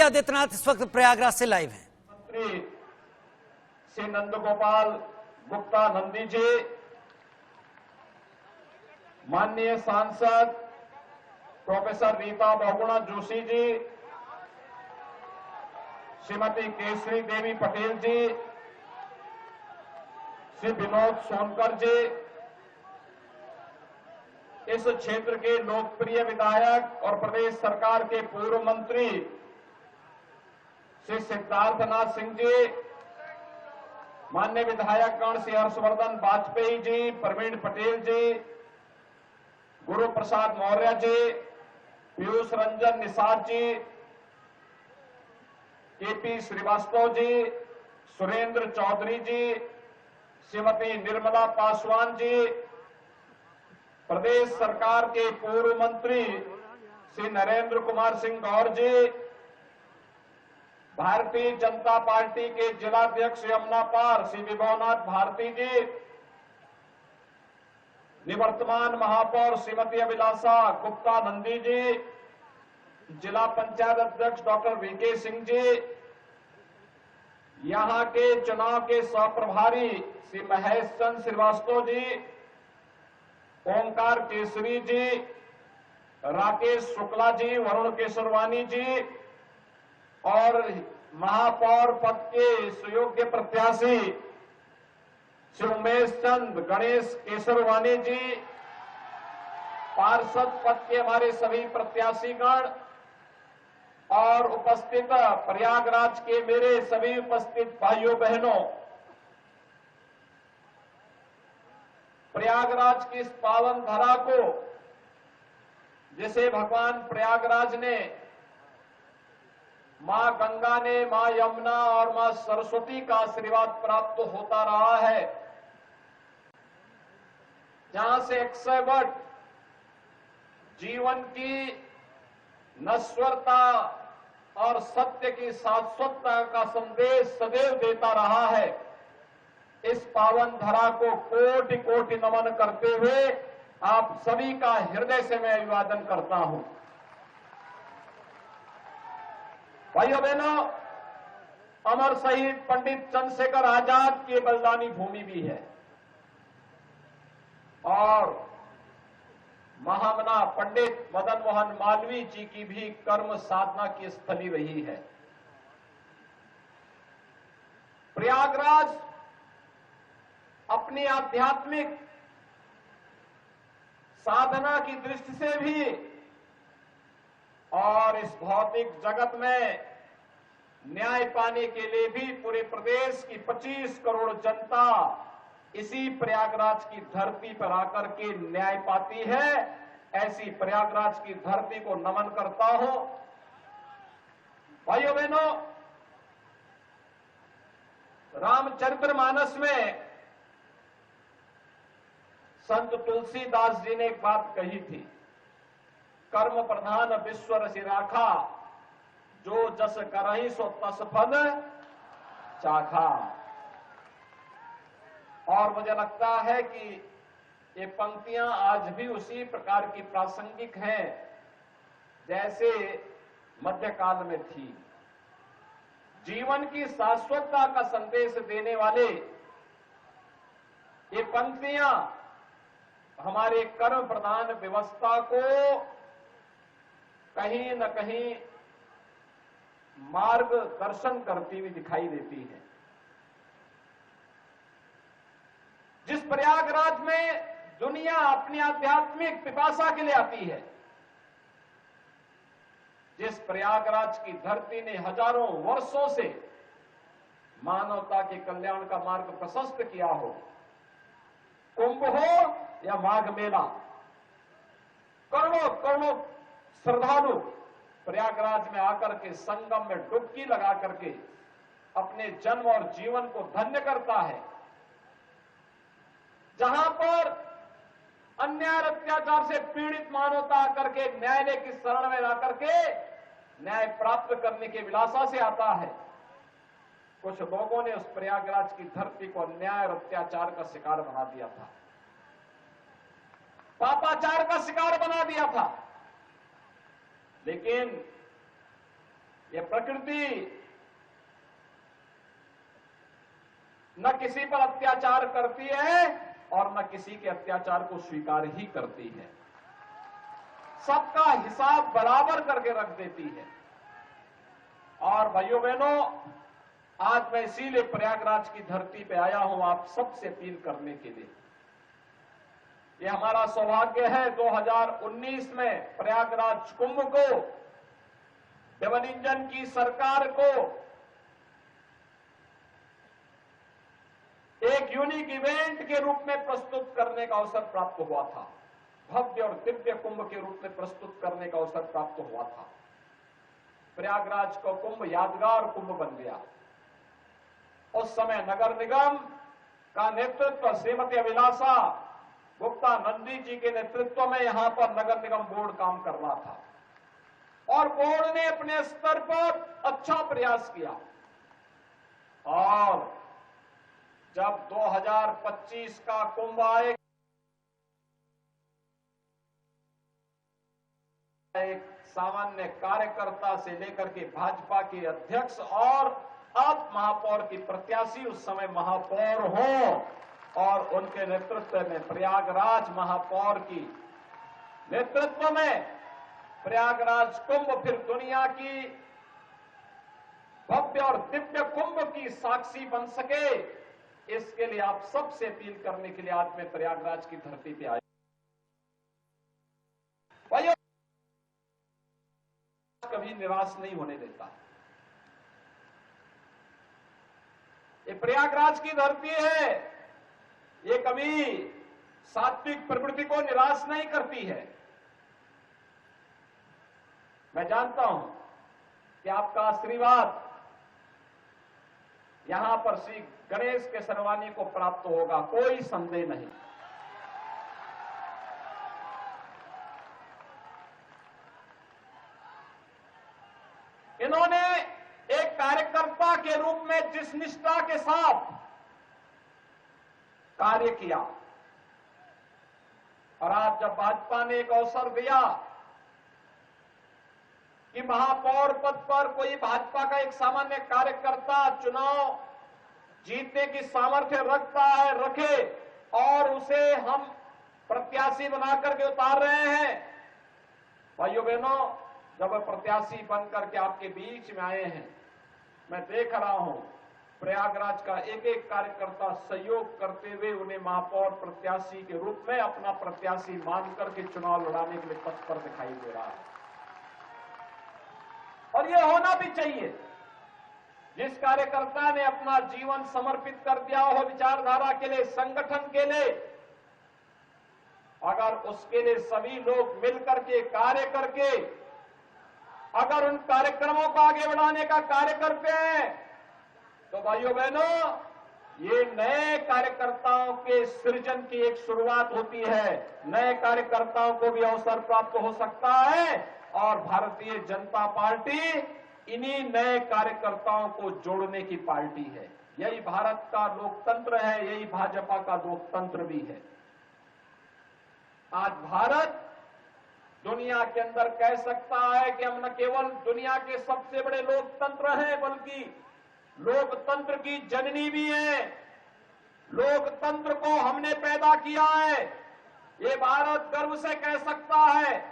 आदित्यनाथ इस वक्त प्रयागराज से लाइव हैं। मंत्री श्री नंद गोपाल गुप्ता नंदी जी, माननीय सांसद प्रोफेसर रीता बहुगुणा जोशी जी, श्रीमती केसरी देवी पटेल जी, श्री विनोद सोनकर जी, इस क्षेत्र के लोकप्रिय विधायक और प्रदेश सरकार के पूर्व मंत्री श्री सिद्धार्थनाथ सिंह जी, माननीय विधायकगण श्री हर्षवर्धन वाजपेयी जी, प्रवीण पटेल जी, गुरु प्रसाद मौर्य जी, पीयूष रंजन निषाद जी, केपी श्रीवास्तव जी, सुरेंद्र चौधरी जी, श्रीमती निर्मला पासवान जी, प्रदेश सरकार के पूर्व मंत्री श्री नरेंद्र कुमार सिंह गौर जी, भारतीय जनता पार्टी के जिलाध्यक्ष यमुना पार श्री विभवनाथ भारती जी, निवर्तमान महापौर श्रीमती अभिलाषा गुप्ता नंदी जी, जिला पंचायत अध्यक्ष डॉक्टर वीके सिंह जी, यहां के चुनाव के सह-प्रभारी श्री महेश चंद्र श्रीवास्तव जी, ओंकार केसरी जी, राकेश शुक्ला जी, वरुण केसरवानी जी और महापौर पद के सुयोग्य प्रत्याशी श्री उमेश चंद गणेश केसरवानी जी, पार्षद पद के हमारे सभी प्रत्याशीगण और उपस्थित प्रयागराज के मेरे सभी उपस्थित भाइयों बहनों, प्रयागराज की इस पावन धरा को जिसे भगवान प्रयागराज ने, मां गंगा ने, मां यमुना और मां सरस्वती का आशीर्वाद प्राप्त होता रहा है, जहां से 100 जीवन की नश्वरता और सत्य की शाश्वतता का संदेश सदैव देता रहा है, इस पावन धरा को कोटि कोटि नमन करते हुए आप सभी का हृदय से मैं अभिवादन करता हूं। भाइयों बहनों, अमर शहीद पंडित चंद्रशेखर आजाद की बलिदानी भूमि भी है और महामना पंडित मदन मोहन मालवीय जी की भी कर्म साधना की स्थली रही है। प्रयागराज अपनी आध्यात्मिक साधना की दृष्टि से भी और इस भौतिक जगत में न्याय पाने के लिए भी पूरे प्रदेश की 25 करोड़ जनता इसी प्रयागराज की धरती पर आकर के न्याय पाती है। ऐसी प्रयागराज की धरती को नमन करता हूं। भाइयों बहनों, रामचरितमानस में संत तुलसीदास जी ने एक बात कही थी, कर्म प्रधान विश्व रसि राखा, जो जस करहि सो तस फल चाखा। और मुझे लगता है कि ये पंक्तियां आज भी उसी प्रकार की प्रासंगिक हैं जैसे मध्यकाल में थी। जीवन की शाश्वतता का संदेश देने वाले ये पंक्तियां हमारे कर्म प्रधान व्यवस्था को कहीं न कहीं मार्गदर्शन करती हुई दिखाई देती है। जिस प्रयागराज में दुनिया अपनी आध्यात्मिक पिपासा के लिए आती है, जिस प्रयागराज की धरती ने हजारों वर्षों से मानवता के कल्याण का मार्ग प्रशस्त किया हो, कुंभ हो या माघ मेला, करोड़ों करोड़ों श्रद्धालु प्रयागराज में आकर के संगम में डुबकी लगा करके अपने जन्म और जीवन को धन्य करता है। जहां पर अन्याय अत्याचार से पीड़ित मानवता आकर के न्यायालय की शरण में आकर के न्याय प्राप्त करने की विलासा से आता है, कुछ लोगों ने उस प्रयागराज की धरती को अन्याय और अत्याचार का शिकार बना दिया था, पापाचार का शिकार बना दिया था। लेकिन ये प्रकृति न किसी पर अत्याचार करती है और न किसी के अत्याचार को स्वीकार ही करती है, सबका हिसाब बराबर करके रख देती है। और भाइयों बहनों, आज मैं इसीलिए प्रयागराज की धरती पे आया हूं आप सबसे अपील करने के लिए। ये हमारा सौभाग्य है 2019 में प्रयागराज कुंभ को डबल इंजन की सरकार को एक यूनिक इवेंट के रूप में प्रस्तुत करने का अवसर प्राप्त हुआ था, भव्य और दिव्य कुंभ के रूप में प्रस्तुत करने का अवसर प्राप्त हुआ था। प्रयागराज का कुंभ यादगार कुंभ बन गया। उस समय नगर निगम का नेतृत्व श्रीमती अभिलाषा गुप्ता नंदी जी के नेतृत्व में यहां पर नगर निगम बोर्ड काम कर रहा था और बोर्ड ने अपने स्तर पर अच्छा प्रयास किया। और जब 2025 का कुंभ आए, एक सामान्य कार्यकर्ता से लेकर के भाजपा के अध्यक्ष और अब महापौर की प्रत्याशी उस समय महापौर हो और उनके नेतृत्व में प्रयागराज महापौर की नेतृत्व में प्रयागराज कुंभ फिर दुनिया की भव्य और दिव्य कुंभ की साक्षी बन सके, इसके लिए आप सबसे अपील करने के लिए आज मैं प्रयागराज की धरती पे आया। भाइयों, कभी निराश नहीं होने देता। ये प्रयागराज की धरती है, ये कभी सात्विक प्रवृत्ति को निराश नहीं करती है। मैं जानता हूं कि आपका आशीर्वाद यहां पर श्री गणेश के सरवानी को प्राप्त होगा, कोई संदेह नहीं। इन्होंने एक कार्यकर्ता के रूप में जिस निष्ठा के साथ कार्य किया और आज जब भाजपा ने एक अवसर दिया कि महापौर पद पर कोई भाजपा का एक सामान्य कार्यकर्ता चुनाव जीतने की सामर्थ्य रखता है, रखे और उसे हम प्रत्याशी बना करके उतार रहे हैं। भाइयों बहनों, जब प्रत्याशी बनकर के आपके बीच में आए हैं, मैं देख रहा हूं प्रयागराज का एक एक कार्यकर्ता सहयोग करते हुए उन्हें महापौर प्रत्याशी के रूप में अपना प्रत्याशी मान करके चुनाव लड़ाने के लिए तत्पर दिखाई दे रहा है। और यह होना भी चाहिए। जिस कार्यकर्ता ने अपना जीवन समर्पित कर दिया हो विचारधारा के लिए, संगठन के लिए, अगर उसके लिए सभी लोग मिलकर के कार्य करके अगर उन कार्यक्रमों को आगे बढ़ाने का कार्य करते हैं तो भाइयों बहनों, ये नए कार्यकर्ताओं के सृजन की एक शुरुआत होती है। नए कार्यकर्ताओं को भी अवसर प्राप्त हो सकता है और भारतीय जनता पार्टी इन्हीं नए कार्यकर्ताओं को जोड़ने की पार्टी है। यही भारत का लोकतंत्र है, यही भाजपा का लोकतंत्र भी है। आज भारत दुनिया के अंदर कह सकता है कि हम न केवल दुनिया के सबसे बड़े लोकतंत्र हैं, बल्कि लोकतंत्र की जननी भी है। लोकतंत्र को हमने पैदा किया है, ये भारत गर्व से कह सकता है।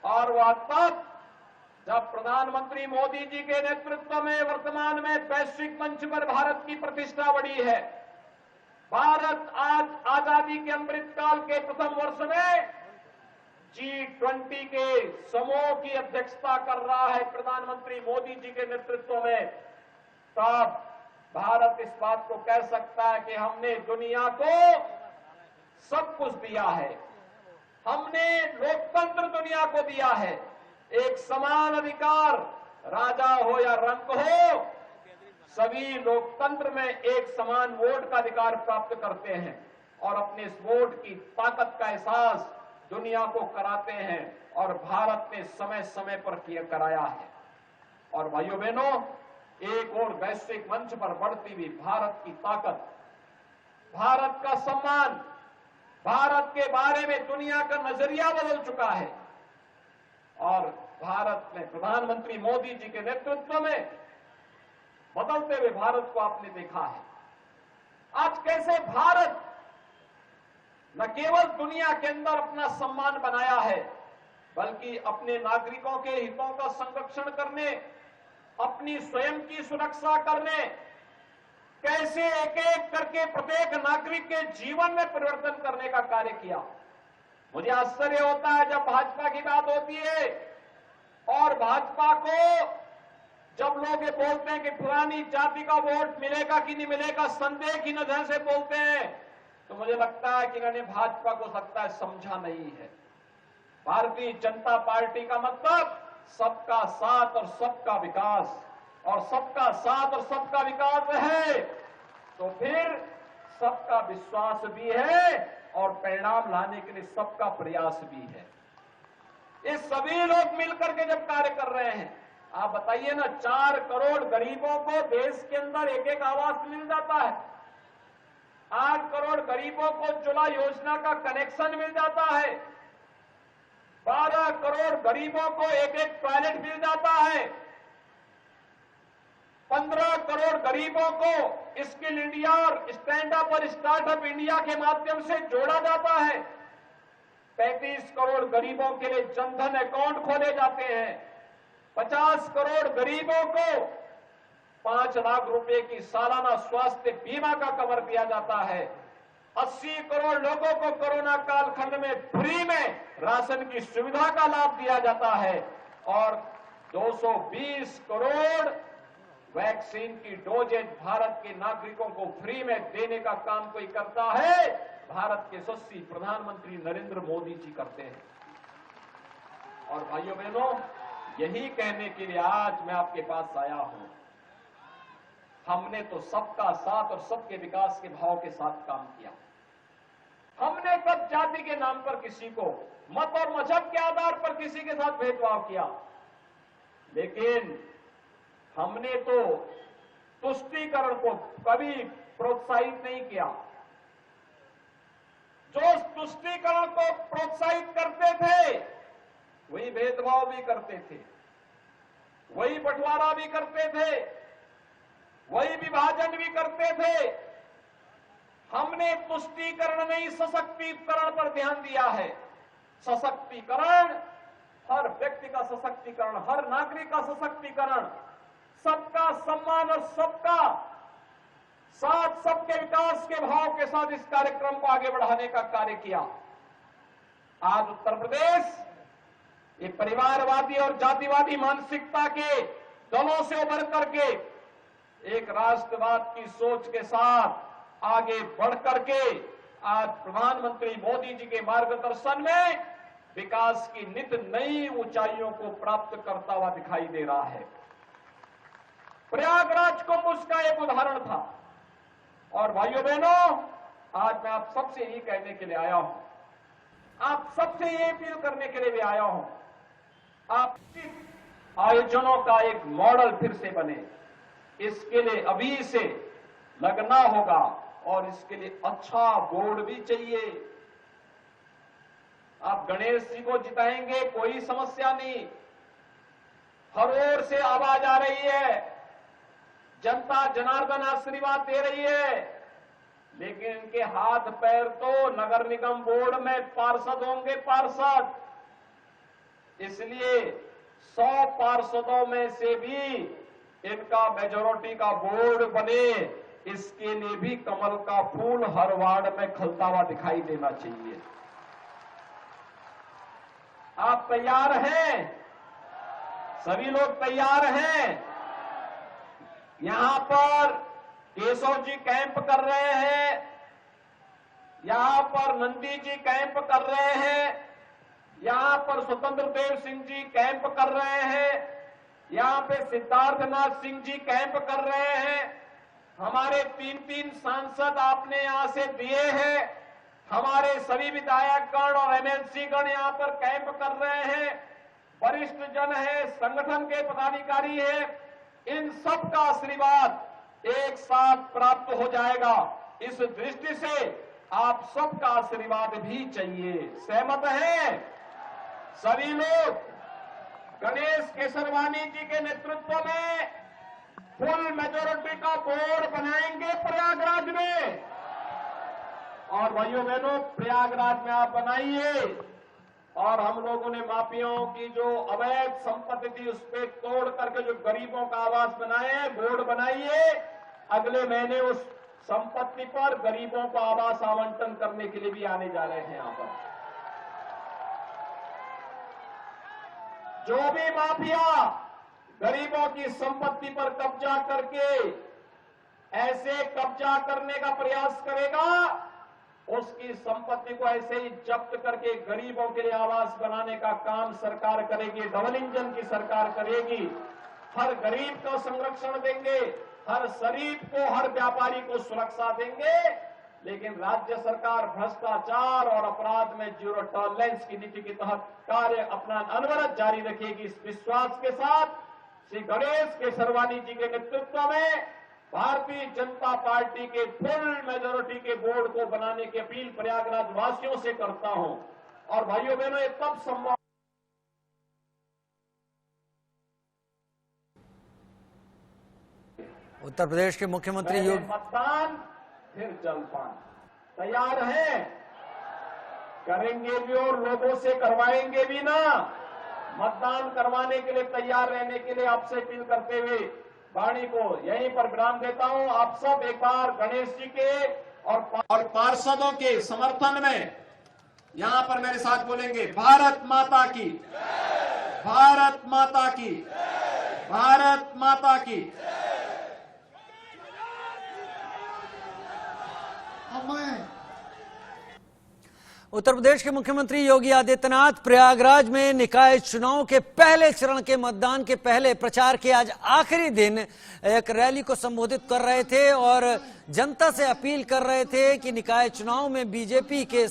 और वह तब जब प्रधानमंत्री मोदी जी के नेतृत्व में वर्तमान में वैश्विक मंच पर भारत की प्रतिष्ठा बढ़ी है। भारत आज आजादी के अमृतकाल के प्रथम वर्ष में G20 के समूह की अध्यक्षता कर रहा है प्रधानमंत्री मोदी जी के नेतृत्व में। तब भारत इस बात को कह सकता है कि हमने दुनिया को सब कुछ दिया है, हमने लोकतंत्र दुनिया को दिया है। एक समान अधिकार, राजा हो या रंक हो, सभी लोकतंत्र में एक समान वोट का अधिकार प्राप्त करते हैं और अपने इस वोट की ताकत का एहसास दुनिया को कराते हैं और भारत ने समय समय पर किया कराया है। और भाइयों बहनों, एक और वैश्विक मंच पर बढ़ती हुई भारत की ताकत, भारत का सम्मान, भारत के बारे में दुनिया का नजरिया बदल चुका है। और भारत में प्रधानमंत्री मोदी जी के नेतृत्व में बदलते हुए भारत को आपने देखा है। आज कैसे भारत न केवल दुनिया के अंदर अपना सम्मान बनाया है, बल्कि अपने नागरिकों के हितों का संरक्षण करने, अपनी स्वयं की सुरक्षा करने, कैसे एक एक करके प्रत्येक नागरिक के जीवन में परिवर्तन करने का कार्य किया। मुझे आश्चर्य होता है जब भाजपा की बात होती है और भाजपा को जब लोग ये बोलते हैं कि फलानी जाति का वोट मिलेगा कि नहीं मिलेगा, संदेह की नजर से बोलते हैं, तो मुझे लगता है कि इन्होंने भाजपा को लगता है समझा नहीं है। भारतीय जनता पार्टी का मतलब सबका साथ और सबका विकास, और सबका साथ और सबका विकास है तो फिर सबका विश्वास भी है और परिणाम लाने के लिए सबका प्रयास भी है। ये सभी लोग मिलकर के जब कार्य कर रहे हैं, आप बताइए ना, 4 करोड़ गरीबों को देश के अंदर एक एक आवास मिल जाता है, 8 करोड़ गरीबों को उज्ज्वला योजना का कनेक्शन मिल जाता है, 12 करोड़ गरीबों को एक एक टॉयलेट मिल जाता है, 15 करोड़ गरीबों को स्किल इंडिया और स्टैंड अप और स्टार्टअप इंडिया के माध्यम से जोड़ा जाता है, 35 करोड़ गरीबों के लिए जनधन अकाउंट खोले जाते हैं, 50 करोड़ गरीबों को 5 लाख रुपए की सालाना स्वास्थ्य बीमा का कवर दिया जाता है, 80 करोड़ लोगों को कोरोना कालखंड में फ्री में राशन की सुविधा का लाभ दिया जाता है और 220 करोड़ वैक्सीन की डोजेज भारत के नागरिकों को फ्री में देने का काम कोई करता है, भारत के यशस्वी प्रधानमंत्री नरेंद्र मोदी जी करते हैं। और भाइयों बहनों, यही कहने के लिए आज मैं आपके पास आया हूं। हमने तो सबका साथ और सबके विकास के भाव के साथ काम किया। हमने कब जाति के नाम पर किसी को, मत और मजहब के आधार पर किसी के साथ भेदभाव किया, लेकिन हमने तो तुष्टीकरण को कभी प्रोत्साहित नहीं किया। जो तुष्टीकरण को प्रोत्साहित करते थे वही भेदभाव भी करते थे, वही बंटवारा भी करते थे, वही विभाजन भी करते थे। हमने तुष्टीकरण नहीं, सशक्तिकरण पर ध्यान दिया है। सशक्तिकरण, हर व्यक्ति का सशक्तिकरण, हर नागरिक का सशक्तिकरण, सबका सम्मान और सबका साथ, सबके विकास के भाव के साथ इस कार्यक्रम को आगे बढ़ाने का कार्य किया। आज उत्तर प्रदेश ये परिवारवादी और जातिवादी मानसिकता के दलों से उभर करके एक राष्ट्रवाद की सोच के साथ आगे बढ़ करके आज प्रधानमंत्री मोदी जी के मार्गदर्शन में विकास की नित नई ऊंचाइयों को प्राप्त करता हुआ दिखाई दे रहा है। प्रयागराज कुंभ उसका एक उदाहरण था। और भाइयों बहनों, आज मैं आप सबसे यही कहने के लिए आया हूं, आप सबसे ये अपील करने के लिए भी आया हूं, आप आयोजनों का एक मॉडल फिर से बने, इसके लिए अभी से लगना होगा और इसके लिए अच्छा बोर्ड भी चाहिए। आप गणेश जी को जिताएंगे, कोई समस्या नहीं, हर ओर से आवाज आ रही है, जनता जनार्दन आशीर्वाद दे रही है, लेकिन इनके हाथ पैर तो नगर निगम बोर्ड में पार्षद होंगे, पार्षद। इसलिए 100 पार्षदों में से भी इनका मेजॉरिटी का बोर्ड बने, इसके लिए भी कमल का फूल हर वार्ड में खिलता हुआ दिखाई देना चाहिए। आप तैयार हैं? सभी लोग तैयार हैं? यहां पर केशव जी कैंप कर रहे हैं, यहां पर नंदी जी कैंप कर रहे हैं, यहां पर स्वतंत्र देव सिंह जी कैंप कर रहे हैं, यहां पे सिद्धार्थनाथ सिंह जी कैंप कर रहे हैं, हमारे 3 सांसद आपने यहां से दिए हैं, हमारे सभी विधायकगण और एमएलसी गण यहां पर कैंप कर रहे हैं, वरिष्ठ जन है, संगठन के पदाधिकारी हैं, इन सब का आशीर्वाद एक साथ प्राप्त हो जाएगा। इस दृष्टि से आप सबका आशीर्वाद भी चाहिए। सहमत हैं सभी लोग? गणेश केसरवानी जी के नेतृत्व में फुल मेजोरिटी का बोर्ड बनाएंगे प्रयागराज में। और भाइयों बहनों, प्रयागराज में आप बनाइए और हम लोगों ने माफियाओं की जो अवैध संपत्ति थी उस पे तोड़ करके जो गरीबों का आवास बनाए हैं, बोर्ड बनाइए। अगले महीने उस संपत्ति पर गरीबों को आवास आवंटन करने के लिए भी आने जा रहे हैं। यहां पर जो भी माफिया गरीबों की संपत्ति पर कब्जा करके ऐसे कब्जा करने का प्रयास करेगा, उसकी संपत्ति को ऐसे ही जब्त करके गरीबों के लिए आवास बनाने का काम सरकार करेगी। डबल इंजन की सरकार करेगी। हर गरीब को संरक्षण देंगे, हर शरीफ को, हर व्यापारी को सुरक्षा देंगे। लेकिन राज्य सरकार भ्रष्टाचार और अपराध में जीरो टॉलरेंस की नीति के तहत कार्य अपना अनवरत जारी रखेगी। इस विश्वास के साथ श्री गणेश केसरवानी जी के नेतृत्व में भारतीय जनता पार्टी के फुल मेजोरिटी के बोर्ड को बनाने की अपील प्रयागराज वासियों से करता हूं। और भाइयों बहनों, ये तब संभव उत्तर प्रदेश के मुख्यमंत्री योगी मतदान फिर जलपान। तैयार हैं? करेंगे भी और लोगों से करवाएंगे भी ना। मतदान करवाने के लिए तैयार रहने के लिए आपसे अपील करते हुए वाणी को यहीं पर विराम देता हूं। आप सब एक बार गणेश जी के और पार्षदों के समर्थन में यहां पर मेरे साथ बोलेंगे, भारत माता की, भारत माता की, भारत माता की। उत्तर प्रदेश के मुख्यमंत्री योगी आदित्यनाथ प्रयागराज में निकाय चुनाव के पहले चरण के मतदान के पहले प्रचार के आज आखिरी दिन एक रैली को संबोधित कर रहे थे और जनता से अपील कर रहे थे कि निकाय चुनाव में बीजेपी के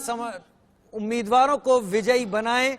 उम्मीदवारों को विजयी बनाएं।